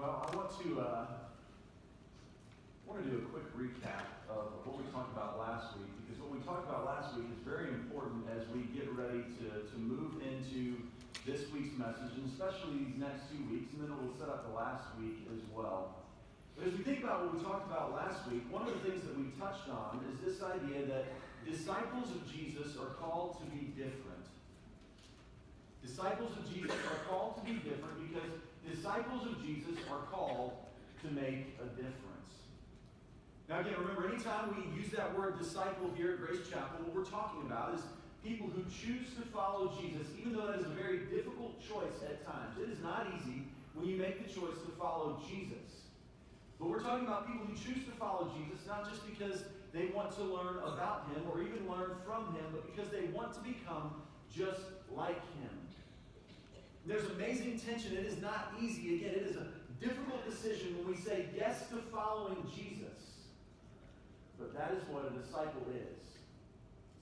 Well, I want to do a quick recap of what we talked about last week, because what we talked about last week is very important as we get ready to move into this week's message, and especially these next 2 weeks, and then it will set up the last week as well. But as we think about what we talked about last week, one of the things that we touched on is this idea that disciples of Jesus are called to be different. Disciples of Jesus are called to be different because disciples of Jesus are called to make a difference. Now again, remember, anytime we use that word disciple here at Grace Chapel, what we're talking about is people who choose to follow Jesus, even though that is a very difficult choice at times. It is not easy when you make the choice to follow Jesus. But we're talking about people who choose to follow Jesus, not just because they want to learn about Him or even learn from Him, but because they want to become just like Him. There's amazing tension. It is not easy. Again, it is a difficult decision when we say yes to following Jesus. But that is what a disciple is.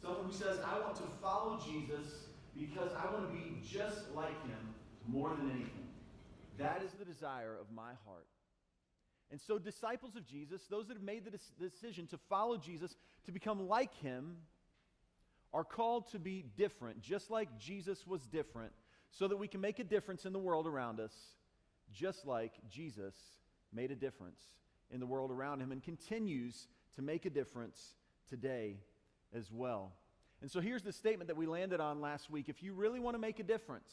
Someone who says, I want to follow Jesus because I want to be just like Him more than anything. That is the desire of my heart. And so disciples of Jesus, those that have made the decision to follow Jesus, to become like Him, are called to be different, just like Jesus was different, so that we can make a difference in the world around us, just like Jesus made a difference in the world around Him and continues to make a difference today as well. And so here's the statement that we landed on last week. If you really want to make a difference,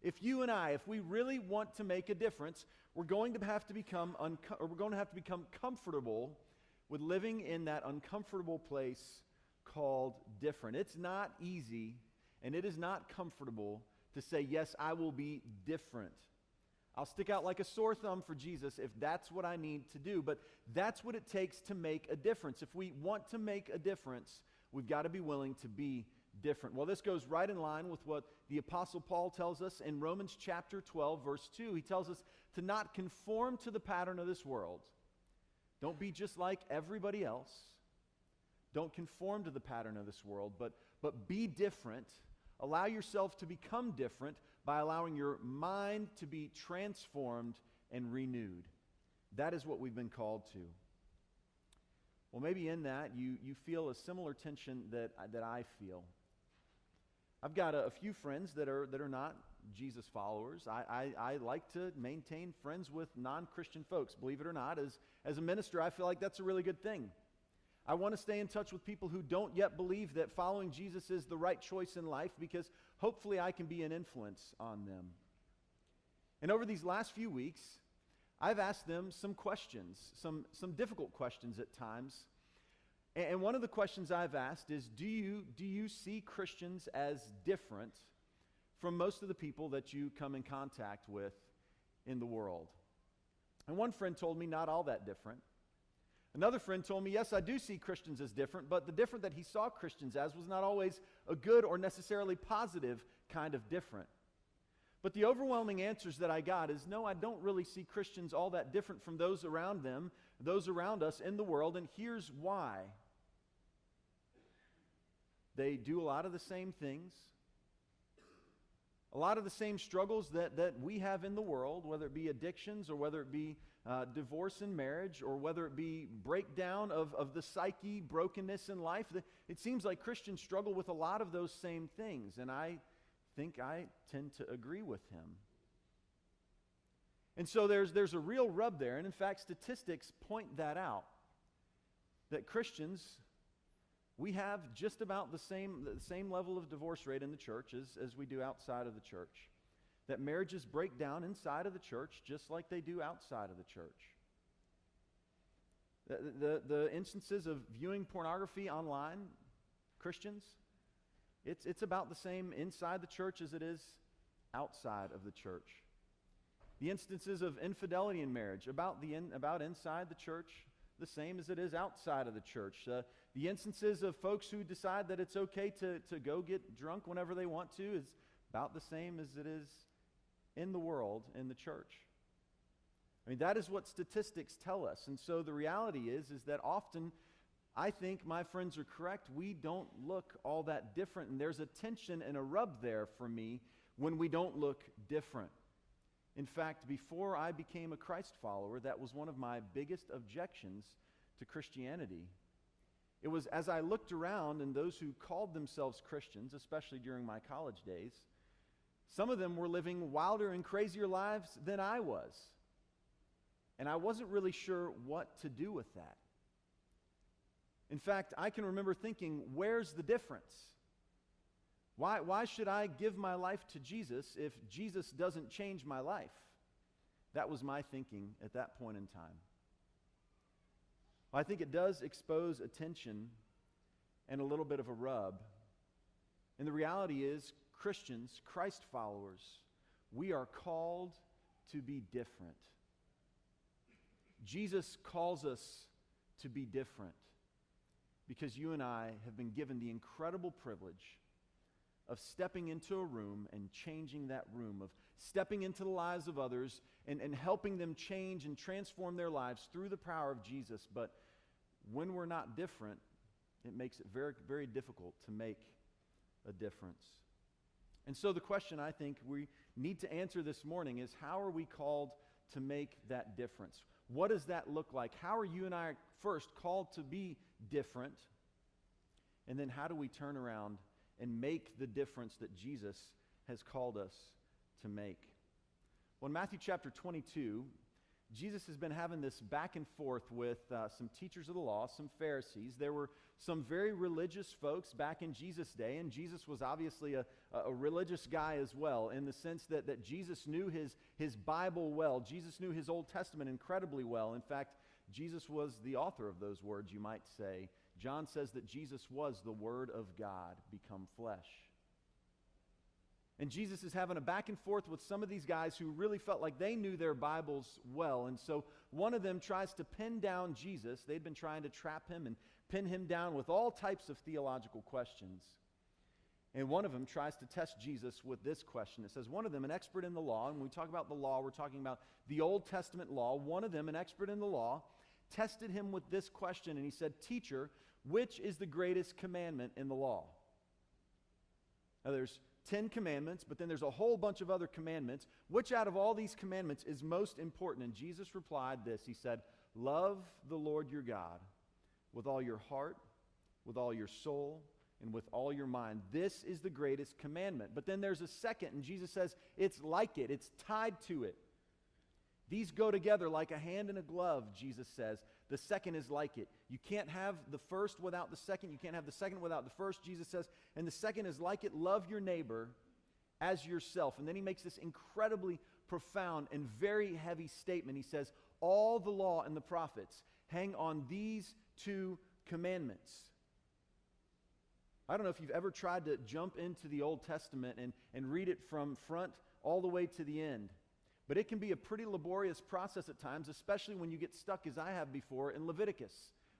if you and I, if we really want to make a difference, we're going to have to become comfortable with living in that uncomfortable place called different. It's not easy and it is not comfortable to say, yes, I will be different. I'll stick out like a sore thumb for Jesus if that's what I need to do. But that's what it takes to make a difference. If we want to make a difference, we've got to be willing to be different. Well, this goes right in line with what the Apostle Paul tells us in Romans chapter 12, verse 2. He tells us to not conform to the pattern of this world. Don't be just like everybody else. Don't conform to the pattern of this world, but be different. Allow yourself to become different by allowing your mind to be transformed and renewed. That is what we've been called to. Well, maybe in that you feel a similar tension that I feel. I've got a few friends that are not Jesus followers. I like to maintain friends with non-Christian folks. Believe it or not, as a minister, I feel like that's a really good thing. I want to stay in touch with people who don't yet believe that following Jesus is the right choice in life, because hopefully I can be an influence on them. And over these last few weeks, I've asked them some questions, some difficult questions at times. And one of the questions I've asked is, do you see Christians as different from most of the people that you come in contact with in the world? And one friend told me not all that different. Another friend told me, yes, I do see Christians as different, but the different that he saw Christians as was not always a good or necessarily positive kind of different. But the overwhelming answers that I got is, no, I don't really see Christians all that different from those around them, those around us in the world, and here's why. They do a lot of the same things, a lot of the same struggles that we have in the world, whether it be addictions or whether it be divorce and marriage or whether it be breakdown of the psyche, brokenness in life. It seems like Christians struggle with a lot of those same things, and I think I tend to agree with him. And so there's a real rub there, and in fact statistics point that out, that Christians, we have just about the same level of divorce rate in the church as we do outside of the church. That marriages break down inside of the church just like they do outside of the church. The instances of viewing pornography online, Christians, it's about the same inside the church as it is outside of the church. The instances of infidelity in marriage, about inside the church, the same as it is outside of the church. The instances of folks who decide that it's okay to go get drunk whenever they want to is about the same as it is in the world, in the church. I mean, that is what statistics tell us. And so the reality is that often, I think my friends are correct, we don't look all that different. And there's a tension and a rub there for me when we don't look different. In fact, before I became a Christ follower, that was one of my biggest objections to Christianity. It was as I looked around and those who called themselves Christians, especially during my college days, some of them were living wilder and crazier lives than I was. And I wasn't really sure what to do with that. In fact, I can remember thinking, where's the difference? Why should I give my life to Jesus if Jesus doesn't change my life? That was my thinking at that point in time. I think it does expose a tension and a little bit of a rub. And the reality is, Christians, Christ followers, we are called to be different. Jesus calls us to be different because you and I have been given the incredible privilege of stepping into a room and changing that room, of stepping into the lives of others and helping them change and transform their lives through the power of Jesus. But when we're not different, it makes it very, very difficult to make a difference. And so the question I think we need to answer this morning is, how are we called to make that difference? What does that look like? How are you and I first called to be different? And then how do we turn around and make the difference that Jesus has called us to make? Well, in Matthew chapter 22, Jesus has been having this back and forth with some teachers of the law, some Pharisees. There were some very religious folks back in Jesus' day, and Jesus was obviously a religious guy as well, in the sense that Jesus knew his Bible well. Jesus knew his Old Testament incredibly well. In fact, Jesus was the author of those words, you might say. John says that Jesus was the Word of God become flesh. And Jesus is having a back and forth with some of these guys who really felt like they knew their Bibles well. And so one of them tries to pin down Jesus. They'd been trying to trap him and pin him down with all types of theological questions. And one of them tries to test Jesus with this question. It says, one of them, an expert in the law, and when we talk about the law, we're talking about the Old Testament law. One of them, an expert in the law, tested him with this question, and he said, "Teacher, which is the greatest commandment in the law?" Now there's 10 commandments, but then there's a whole bunch of other commandments. Which out of all these commandments is most important? And Jesus replied this. He said, "Love the Lord your God with all your heart, with all your soul, and with all your mind. This is the greatest commandment." But then there's a second, and Jesus says it's like it. It's tied to it. These go together like a hand and a glove, Jesus says. The second is like it. You can't have the first without the second. You can't have the second without the first, Jesus says. And the second is like it. Love your neighbor as yourself. And then he makes this incredibly profound and very heavy statement. He says, all the law and the prophets hang on these two commandments. I don't know if you've ever tried to jump into the Old Testament and read it from front all the way to the end. But it can be a pretty laborious process at times, especially when you get stuck, as I have before, in Leviticus,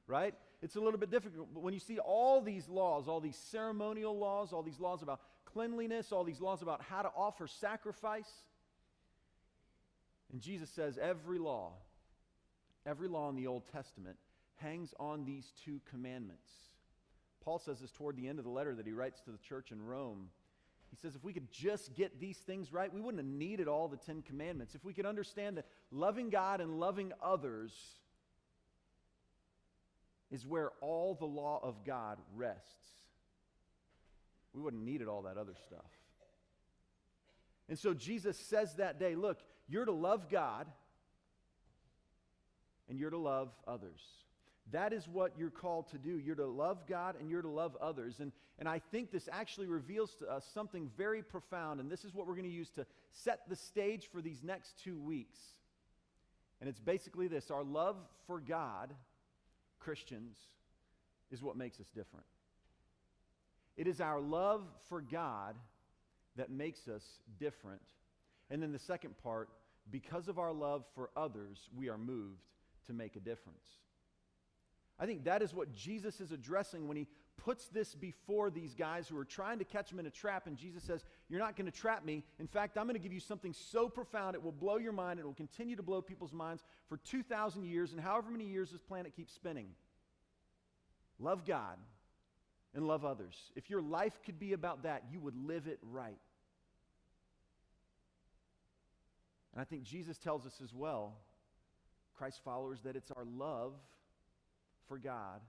right? It's a little bit difficult. But when you see all these laws, all these ceremonial laws, all these laws about cleanliness, all these laws about how to offer sacrifice, and Jesus says every law in the Old Testament hangs on these two commandments. Paul says this toward the end of the letter that he writes to the church in Rome. He says if we could just get these things right, we wouldn't have needed all the 10 commandments. If we could understand that loving God and loving others is where all the law of God rests, we wouldn't have needed all that other stuff. And so Jesus says that day, look, you're to love God and you're to love others. That is what you're called to do. You're to love God and you're to love others. And I think this actually reveals to us something very profound, and this is what we're going to use to set the stage for these next 2 weeks. And it's basically this: our love for God, Christians, is what makes us different. It is our love for God that makes us different. And then the second part, because of our love for others, we are moved to make a difference. I think that is what Jesus is addressing when he puts this before these guys who are trying to catch him in a trap. And Jesus says, you're not going to trap me. In fact, I'm going to give you something so profound it will blow your mind. It will continue to blow people's minds for 2,000 years and however many years this planet keeps spinning. Love God and love others. If your life could be about that, you would live it right. And And I think Jesus tells us as well, Christ followers, that it's our love for God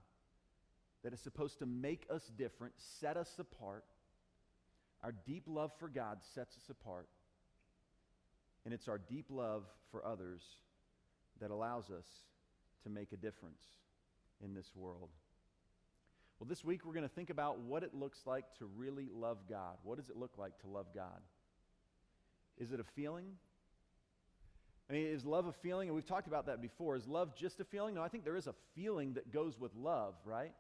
that is supposed to make us different, set us apart. Our deep love for God sets us apart. And it's our deep love for others that allows us to make a difference in this world. Well, this week we're going to think about what it looks like to really love God. What does it look like to love God? Is it a feeling? I mean, is love a feeling? And we've talked about that before. Is love just a feeling? No, I think there is a feeling that goes with love, right?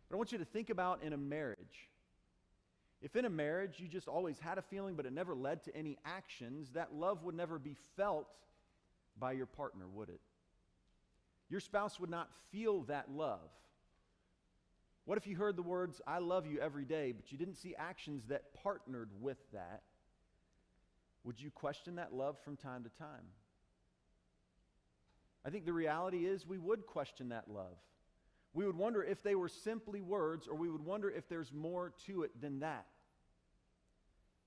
But I want you to think about in a marriage. If in a marriage you just always had a feeling but it never led to any actions, that love would never be felt by your partner, would it? Your spouse would not feel that love. What if you heard the words, "I love you" every day, but you didn't see actions that partnered with that? Would you question that love from time to time? I think the reality is we would question that love. We would wonder if they were simply words, or we would wonder if there's more to it than that.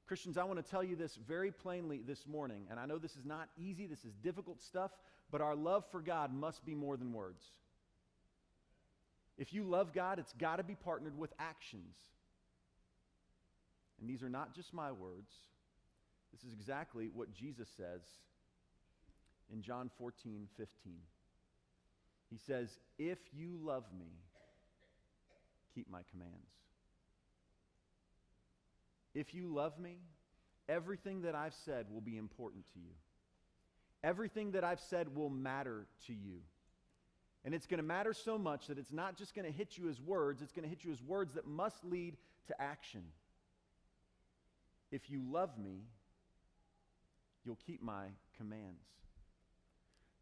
Christians, I want to tell you this very plainly this morning, and I know this is not easy, this is difficult stuff, but our love for God must be more than words. If you love God, it's got to be partnered with actions. And these are not just my words. This is exactly what Jesus says in John 14:15. He says, "If you love me, keep my commands." If you love me, everything that I've said will be important to you. Everything that I've said will matter to you. And it's going to matter so much that it's not just going to hit you as words, it's going to hit you as words that must lead to action. If you love me, you'll keep my commands.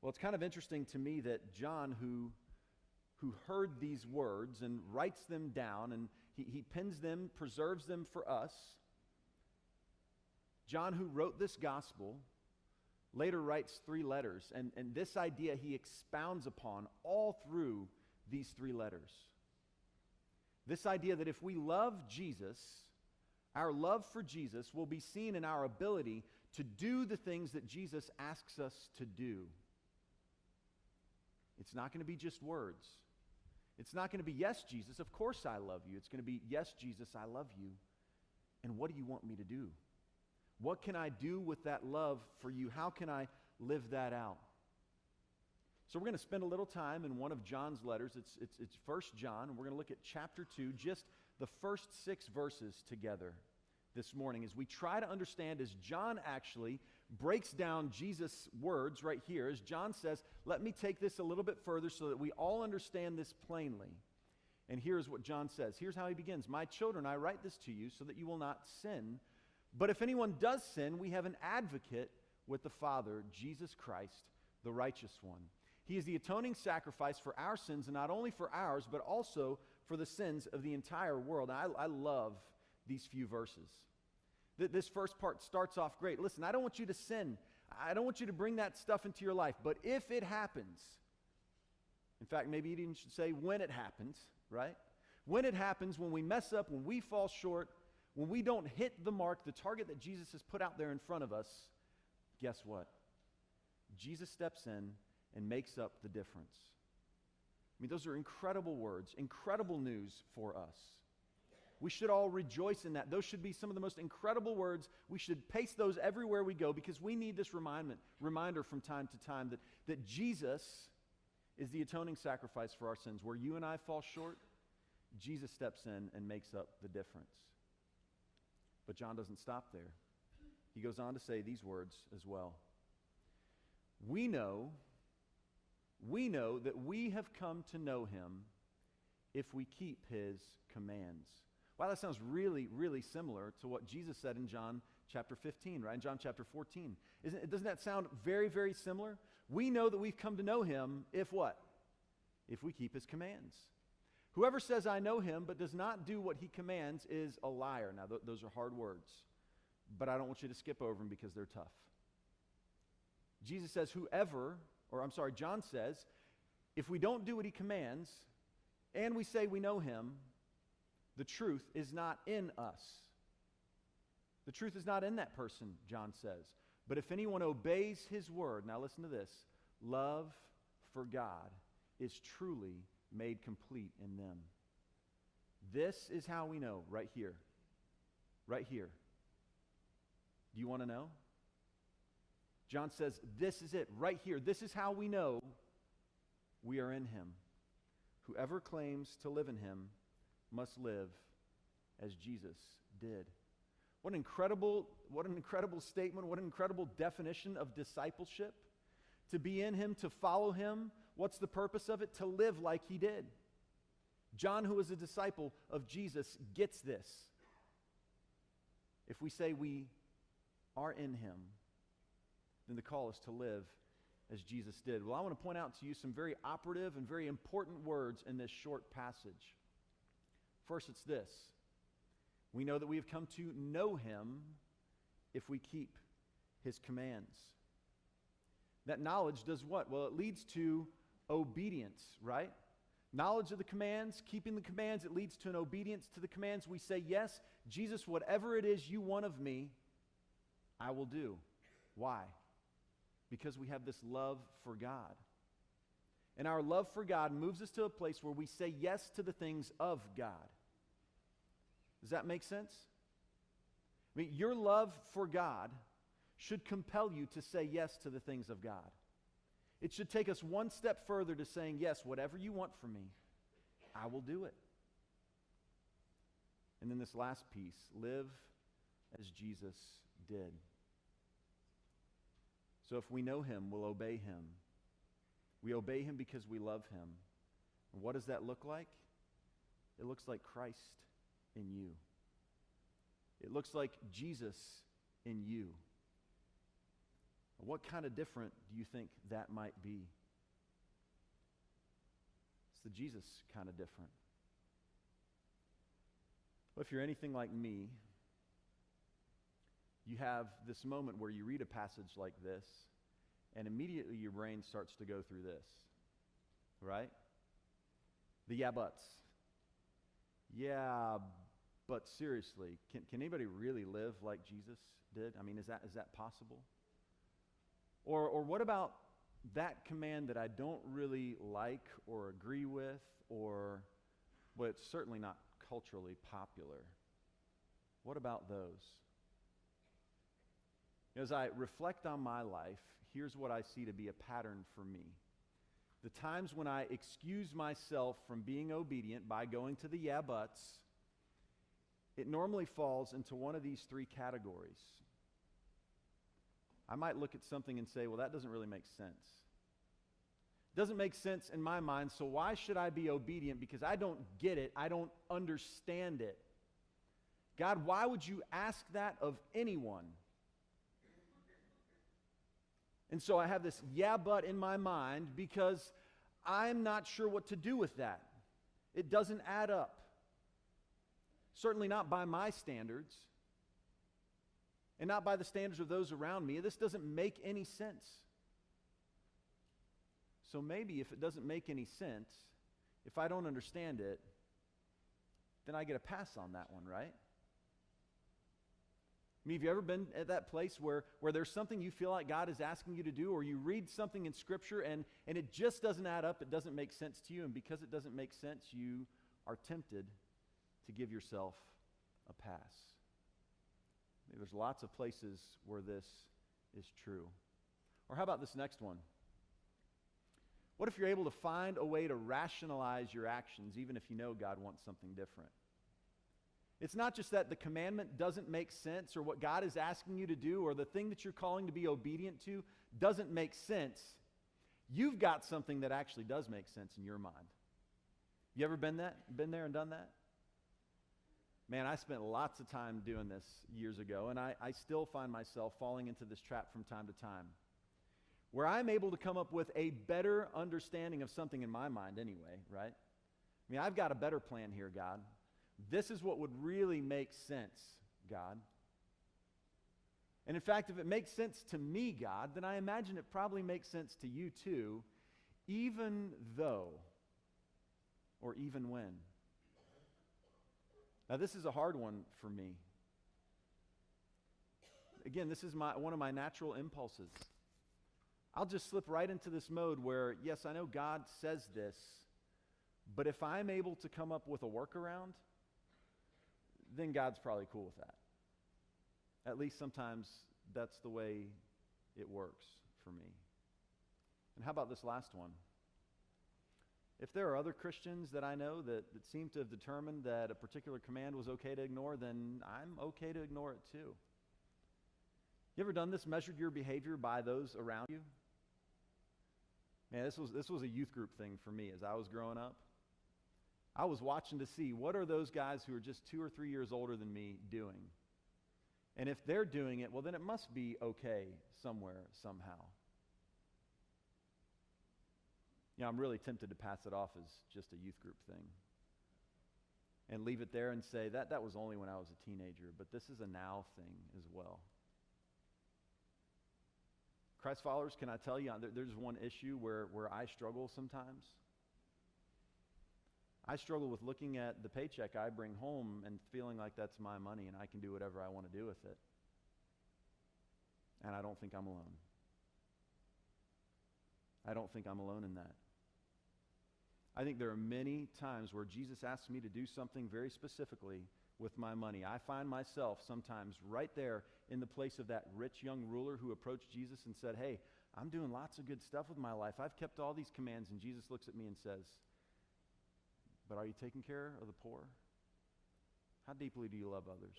Well, it's kind of interesting to me that John, who heard these words and writes them down, and he pens them, preserves them for us. John, who wrote this gospel, later writes 3 letters, and this idea he expounds upon all through these 3 letters. This idea that if we love Jesus, our love for Jesus will be seen in our ability to do the things that Jesus asks us to do. It's not going to be just words. It's not going to be, "Yes, Jesus, of course I love you." It's going to be, "Yes, Jesus, I love you. And what do you want me to do? What can I do with that love for you? How can I live that out?" So we're going to spend a little time in one of John's letters. It's 1 John, and we're going to look at chapter 2, just the first 6 verses together this morning as we try to understand, as John actually breaks down Jesus' words right here, as John says, let me take this a little bit further so that we all understand this plainly. And here's what John says. Here's how he begins. "My children, I write this to you so that you will not sin. But if anyone does sin, we have an advocate with the Father, Jesus Christ, the righteous one. He is the atoning sacrifice for our sins, and not only for ours, but also for the sins of the entire world." I love these few verses. This first part starts off great. Listen, I don't want you to sin. I don't want you to bring that stuff into your life. But if it happens, in fact, maybe you even should say when it happens, right? When it happens, when we mess up, when we fall short, when we don't hit the mark, the target that Jesus has put out there in front of us, guess what? Jesus steps in and makes up the difference. I mean, those are incredible words, incredible news for us. We should all rejoice in that. Those should be some of the most incredible words. We should paste those everywhere we go because we need this reminder from time to time that Jesus is the atoning sacrifice for our sins. Where you and I fall short, Jesus steps in and makes up the difference. But John doesn't stop there. He goes on to say these words as well. We know that we have come to know him if we keep his commands. Wow, that sounds really, really similar to what Jesus said in John chapter 15, right? In John chapter 14. Doesn't that sound very, very similar? We know that we've come to know him if what? If we keep his commands. Whoever says, "I know him," but does not do what he commands is a liar. Now, those are hard words, but I don't want you to skip over them because they're tough. Jesus says, John says, if we don't do what he commands and we say we know him, the truth is not in us. The truth is not in that person, John says. But if anyone obeys his word, now listen to this, love for God is truly made complete in them. This is how we know, right here. Right here. Do you want to know? John says, this is it, right here. This is how we know we are in him. Whoever claims to live in him must live as Jesus did. What an incredible statement, what an incredible definition of discipleship. To be in him, to follow him. What's the purpose of it? To live like he did. John, who was a disciple of Jesus, gets this. If we say we are in him, then the call is to live as Jesus did. Well, I want to point out to you some very operative and very important words in this short passage. First, it's this. We know that we have come to know him if we keep his commands. That knowledge does what? Well, it leads to obedience, right? Knowledge of the commands, keeping the commands, it leads to an obedience to the commands. We say, yes, Jesus, whatever it is you want of me, I will do. Why? Because we have this love for God. And our love for God moves us to a place where we say yes to the things of God. Does that make sense? I mean, your love for God should compel you to say yes to the things of God. It should take us one step further to saying, yes, whatever you want from me, I will do it. And then this last piece, live as Jesus did. So if we know him, we'll obey him. We obey him because we love him. And what does that look like? It looks like Christ in you. It looks like Jesus in you. What kind of different do you think that might be? It's the Jesus kind of different. Well, if you're anything like me, you have this moment where you read a passage like this, and immediately your brain starts to go through this, right? The yeah buts. Yeah, but seriously, can anybody really live like Jesus did? I mean, is that possible? Or what about that command that I don't really like or agree with, or, well, it's certainly not culturally popular? What about those? As I reflect on my life, here's what I see to be a pattern for me. The times when I excuse myself from being obedient by going to the yeah buts, it normally falls into one of these three categories. I might look at something and say, well, that doesn't really make sense. It doesn't make sense in my mind, so why should I be obedient? Because I don't get it. I don't understand it. God, why would you ask that of anyone? And so I have this yeah, but in my mind because I'm not sure what to do with that. It doesn't add up. Certainly not by my standards. And not by the standards of those around me. This doesn't make any sense. So maybe if it doesn't make any sense, if I don't understand it, then I get a pass on that one, right? I mean, have you ever been at that place where there's something you feel like God is asking you to do, or you read something in Scripture and it just doesn't add up, it doesn't make sense to you, and because it doesn't make sense, you are tempted to give yourself a pass? There's lots of places where this is true. Or how about this next one? What if you're able to find a way to rationalize your actions, even if you know God wants something different? It's not just that the commandment doesn't make sense, or what God is asking you to do, or the thing that you're calling to be obedient to doesn't make sense. You've got something that actually does make sense in your mind. You ever been there and done that? Man, I spent lots of time doing this years ago, and I still find myself falling into this trap from time to time, where I'm able to come up with a better understanding of something in my mind anyway, right? I mean, I've got a better plan here, God. This is what would really make sense, God. And in fact, if it makes sense to me, God, then I imagine it probably makes sense to you too, even though, or even when. Now, this is a hard one for me. again, this is one of my natural impulses. I'll just slip right into this mode where, yes, I know God says this, but if I'm able to come up with a workaround, then God's probably cool with that. At least sometimes that's the way it works for me. And how about this last one? If there are other Christians that I know that seem to have determined that a particular command was okay to ignore, then I'm okay to ignore it too. You ever done this, measured your behavior by those around you? Man, this was a youth group thing for me as I was growing up. I was watching to see what are those guys who are just 2 or 3 years older than me doing. And if they're doing it, well, then it must be okay somewhere, somehow. You know, I'm really tempted to pass it off as just a youth group thing and leave it there and say that was only when I was a teenager, but this is a now thing as well. Christ followers, can I tell you, there's one issue where I struggle sometimes. I struggle with looking at the paycheck I bring home and feeling like that's my money and I can do whatever I want to do with it. And I don't think I'm alone. I don't think I'm alone in that. I think there are many times where Jesus asks me to do something very specifically with my money. I find myself sometimes right there in the place of that rich young ruler who approached Jesus and said, hey, I'm doing lots of good stuff with my life. I've kept all these commands. And Jesus looks at me and says, but are you taking care of the poor? How deeply do you love others?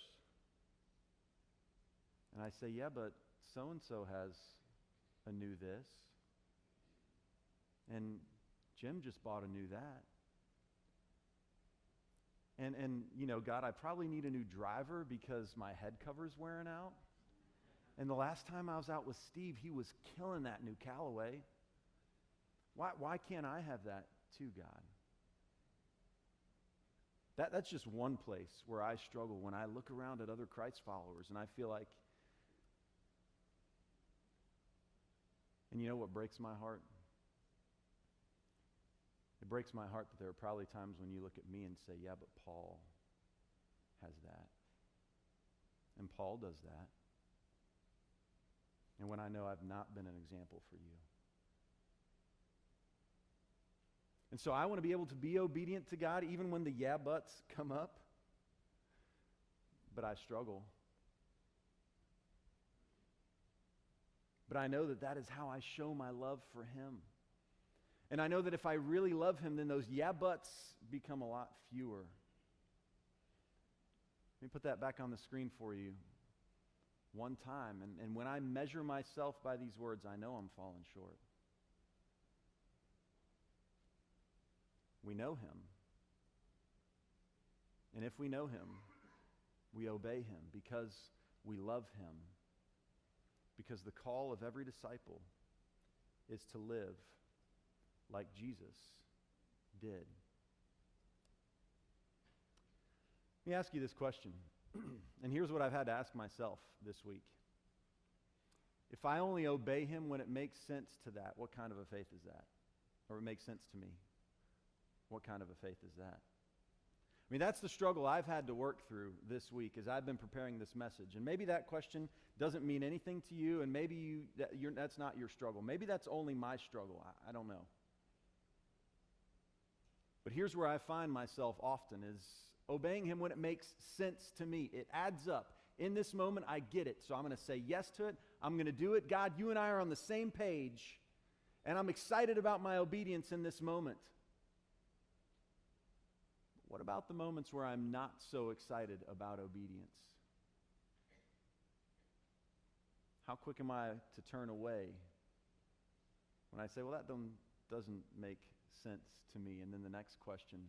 And I say, yeah, but so-and-so has a new this. And Jim just bought a new that. And you know, God, I probably need a new driver because my head cover's wearing out. And the last time I was out with Steve, he was killing that new Callaway. Why can't I have that too, God? That's just one place where I struggle when I look around at other Christ followers and I feel like, and you know what breaks my heart? It breaks my heart that there are probably times when you look at me and say, yeah, but Paul has that. And Paul does that. And when I know I've not been an example for you. And so I want to be able to be obedient to God even when the yeah buts come up. But I struggle. But I know that is how I show my love for Him. And I know that if I really love Him, then those yeah buts become a lot fewer. Let me put that back on the screen for you one time. And when I measure myself by these words, I know I'm falling short. We know Him. And if we know Him, we obey Him because we love Him. Because the call of every disciple is to live like Jesus did. Let me ask you this question. And here's what I've had to ask myself this week. If I only obey Him when it makes sense to that, what kind of a faith is that? Or it makes sense to me. What kind of a faith is that? I mean, that's the struggle I've had to work through this week as I've been preparing this message. And maybe that question doesn't mean anything to you, and maybe that's not your struggle. Maybe that's only my struggle. I don't know. But here's where I find myself often is obeying Him when it makes sense to me. It adds up. In this moment, I get it. So I'm going to say yes to it. I'm going to do it. God, you and I are on the same page, and I'm excited about my obedience in this moment. What about the moments where I'm not so excited about obedience? How quick am I to turn away when I say, well, that doesn't make sense to me? And then the next question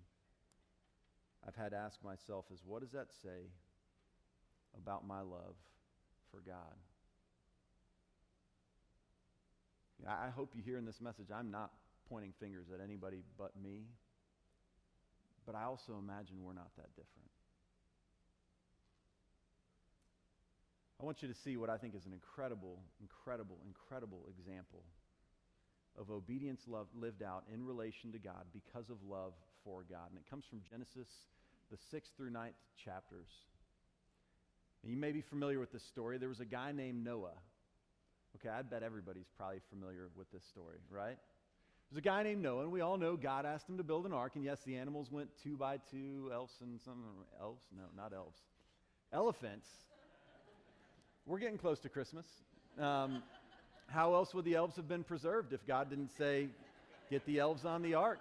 I've had to ask myself is, what does that say about my love for God? I hope you hear in this message, I'm not pointing fingers at anybody but me. But I also imagine we're not that different. I want you to see what I think is an incredible, incredible, incredible example of obedience lived out in relation to God because of love for God. And it comes from Genesis, the 6th through 9th chapters. And you may be familiar with this story. There was a guy named Noah. Okay, I bet everybody's probably familiar with this story, right? There's a guy named Noah, and we all know God asked him to build an ark, and yes, the animals went 2 by 2, elves and some elves? No, not elves. Elephants. We're getting close to Christmas. How else would the elves have been preserved if God didn't say, get the elves on the ark?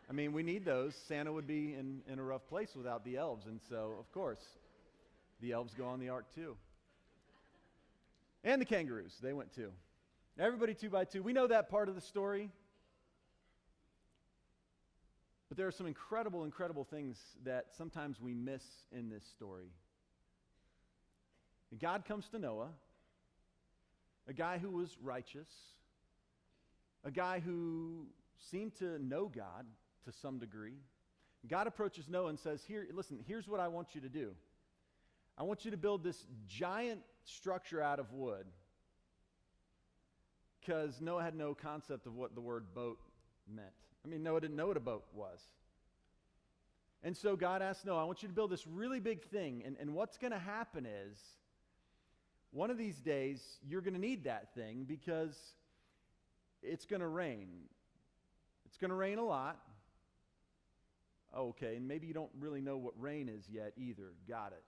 I mean, we need those. Santa would be in a rough place without the elves, and so, of course, the elves go on the ark too. And the kangaroos, they went too. Everybody 2 by 2. We know that part of the story. But there are some incredible, incredible things that sometimes we miss in this story. And God comes to Noah, a guy who was righteous, a guy who seemed to know God to some degree. God approaches Noah and says, listen, here's what I want you to do. I want you to build this giant structure out of wood. Because Noah had no concept of what the word boat meant. I mean, Noah didn't know what a boat was. And so God asked Noah, I want you to build this really big thing. And what's going to happen is, one of these days, you're going to need that thing because it's going to rain. It's going to rain a lot. Okay, and maybe you don't really know what rain is yet either. Got it.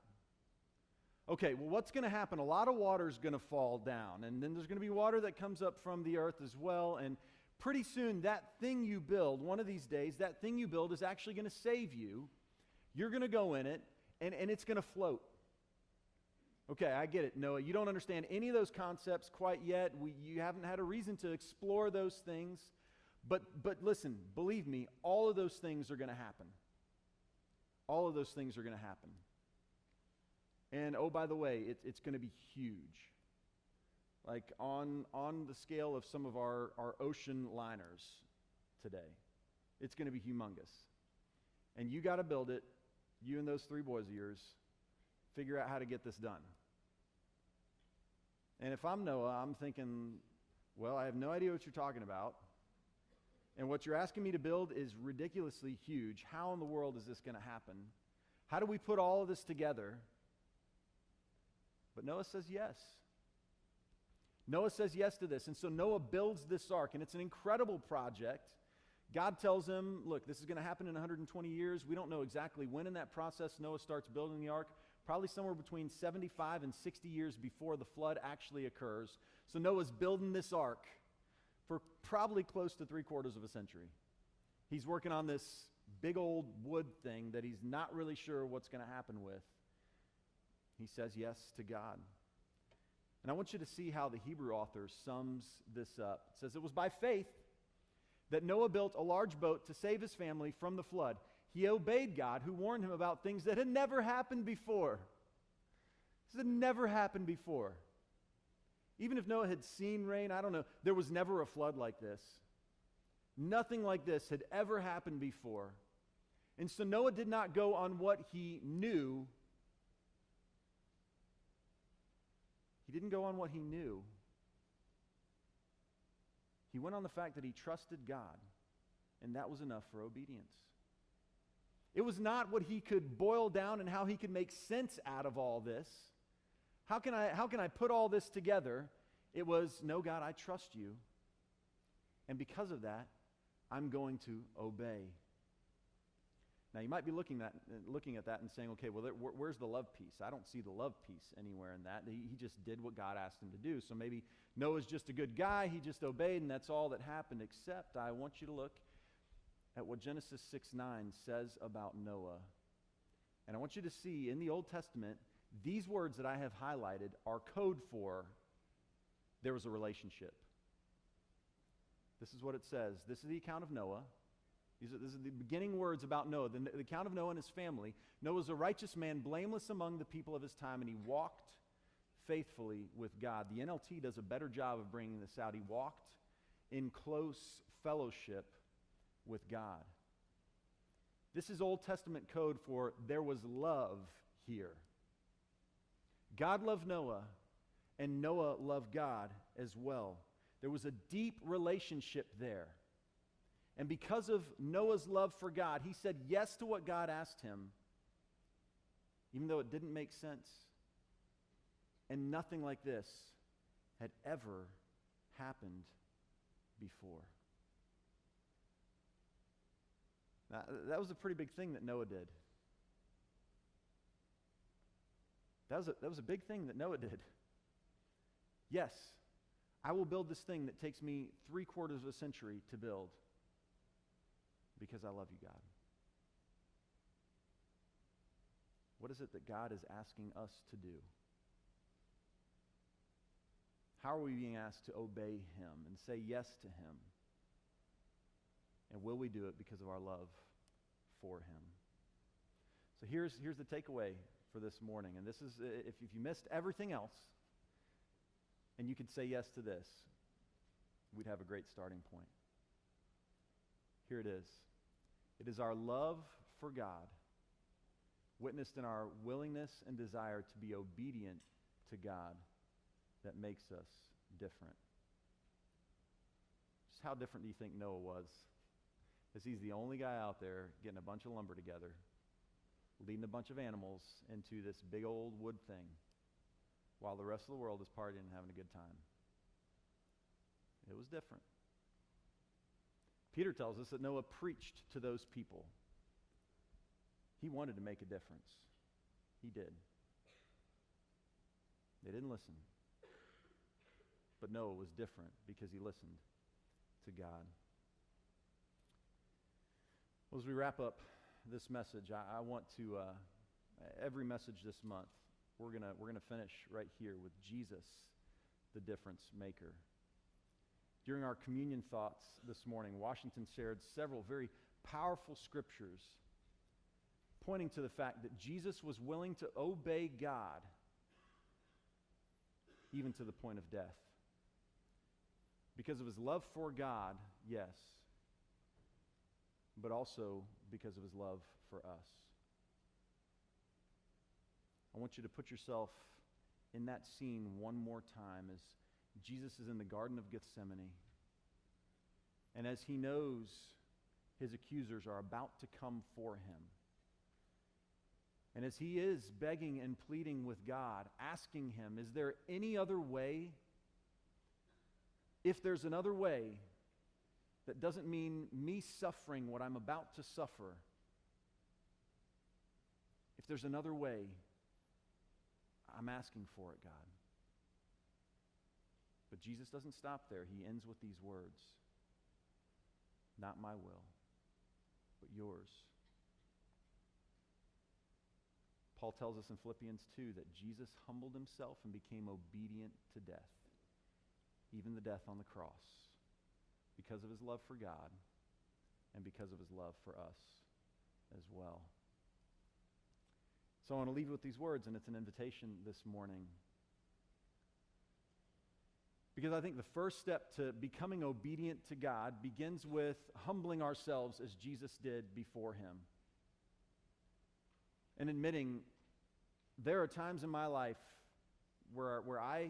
Okay, well, what's going to happen? A lot of water is going to fall down, and then there's going to be water that comes up from the earth as well, and pretty soon that thing you build, one of these days, that thing you build is actually going to save you. You're going to go in it, and it's going to float. Okay, I get it, Noah. You don't understand any of those concepts quite yet. You haven't had a reason to explore those things, but listen, believe me, all of those things are going to happen. All of those things are going to happen. And oh, by the way, it's going to be huge. Like on the scale of some of our ocean liners today. It's going to be humongous. And you got to build it, you and those 3 boys of yours, figure out how to get this done. And if I'm Noah, I'm thinking, well, I have no idea what you're talking about. And what you're asking me to build is ridiculously huge. How in the world is this going to happen? How do we put all of this together? But Noah says yes. Noah says yes to this. And so Noah builds this ark, and it's an incredible project. God tells him, look, this is going to happen in 120 years. We don't know exactly when in that process Noah starts building the ark. Probably somewhere between 75 and 60 years before the flood actually occurs. So Noah's building this ark for probably close to 3/4 of a century. He's working on this big old wood thing that he's not really sure what's going to happen with. He says yes to God. And I want you to see how the Hebrew author sums this up. It says, it was by faith that Noah built a large boat to save his family from the flood. He obeyed God, who warned him about things that had never happened before. This had never happened before. Even if Noah had seen rain, I don't know, there was never a flood like this. Nothing like this had ever happened before. And so Noah did not go on what he knew. He didn't go on what he knew. He went on the fact that he trusted God, and that was enough for obedience. It was not what he could boil down and how he could make sense out of all this. How can I put all this together? It was, no, God, I trust you. And because of that, I'm going to obey. Now, you might be looking at that and saying, okay, well, where's the love piece? I don't see the love piece anywhere in that. He just did what God asked him to do. So maybe Noah's just a good guy. He just obeyed, and that's all that happened. Except I want you to look at what Genesis 6:9 says about Noah. And I want you to see in the Old Testament, these words that I have highlighted are code for there was a relationship. This is what it says. This is the account of Noah. This is the beginning words about Noah, the account of Noah and his family. Noah was a righteous man, blameless among the people of his time, and he walked faithfully with God. The NLT does a better job of bringing this out. He walked in close fellowship with God. This is Old Testament code for there was love here. God loved Noah, and Noah loved God as well. There was a deep relationship there. And because of Noah's love for God, he said yes to what God asked him, even though it didn't make sense. And nothing like this had ever happened before. Now, that was a pretty big thing that Noah did. That was a big thing that Noah did. Yes, I will build this thing that takes me 3/4 of a century to build because I love you, God. What is it that God is asking us to do? How are we being asked to obey Him and say yes to Him? And will we do it because of our love for Him? So here's the takeaway for this morning. And this is, if you missed everything else, and you could say yes to this, we'd have a great starting point. Here it is. It is our love for God, witnessed in our willingness and desire to be obedient to God, that makes us different. Just how different do you think Noah was? Because he's the only guy out there getting a bunch of lumber together, leading a bunch of animals into this big old wood thing, while the rest of the world is partying and having a good time. It was different. Peter tells us that Noah preached to those people. He wanted to make a difference. He did. They didn't listen. But Noah was different because he listened to God. Well, as we wrap up this message, I want to, every message this month, we're gonna finish right here with Jesus, the difference maker. During our communion thoughts this morning, Washington shared several very powerful scriptures pointing to the fact that Jesus was willing to obey God even to the point of death. Because of his love for God, yes, but also because of his love for us. I want you to put yourself in that scene one more time as Jesus is in the Garden of Gethsemane. And as he knows his accusers are about to come for him, and as he is begging and pleading with God, asking him, is there any other way? If there's another way, that doesn't mean me suffering what I'm about to suffer. If there's another way, I'm asking for it, God. But Jesus doesn't stop there. He ends with these words. Not my will, but yours. Paul tells us in Philippians 2 that Jesus humbled himself and became obedient to death, even the death on the cross, because of his love for God and because of his love for us as well. So I want to leave you with these words, and it's an invitation this morning. Because I think the first step to becoming obedient to God begins with humbling ourselves as Jesus did before him. And admitting there are times in my life where I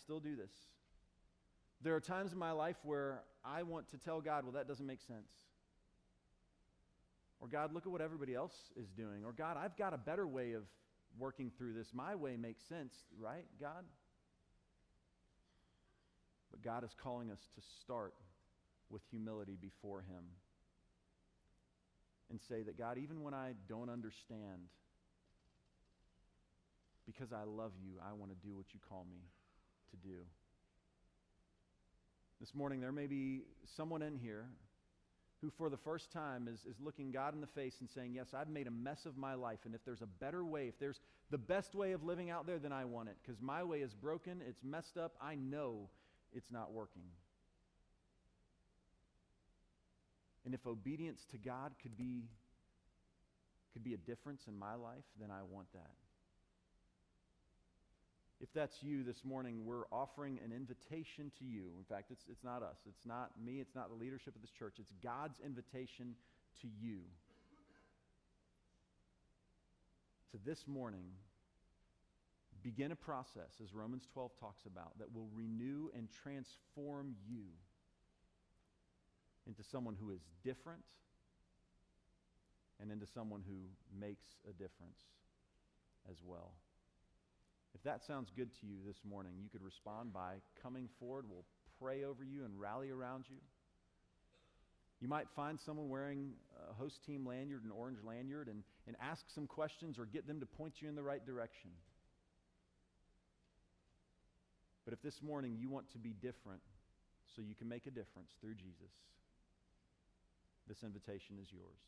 still do this. There are times in my life where I want to tell God, well, that doesn't make sense. Or God, look at what everybody else is doing. Or God, I've got a better way of working through this. My way makes sense, right, God? But God is calling us to start with humility before him and say that, God, even when I don't understand, because I love you, I want to do what you call me to do. This morning, there may be someone in here who for the first time is looking God in the face and saying, yes, I've made a mess of my life, and if there's a better way, if there's the best way of living out there, then I want it, because my way is broken, it's messed up, I know it's not working. And if obedience to God could be a difference in my life, then I want that. If that's you this morning, we're offering an invitation to you. In fact, it's not us. It's not me. It's not the leadership of this church. It's God's invitation to you. To this morning, begin a process, as Romans 12 talks about, that will renew and transform you into someone who is different and into someone who makes a difference as well. If that sounds good to you this morning, you could respond by coming forward. We'll pray over you and rally around you. You might find someone wearing a host team lanyard, an orange lanyard, and ask some questions or get them to point you in the right direction. But if this morning you want to be different so you can make a difference through Jesus, this invitation is yours.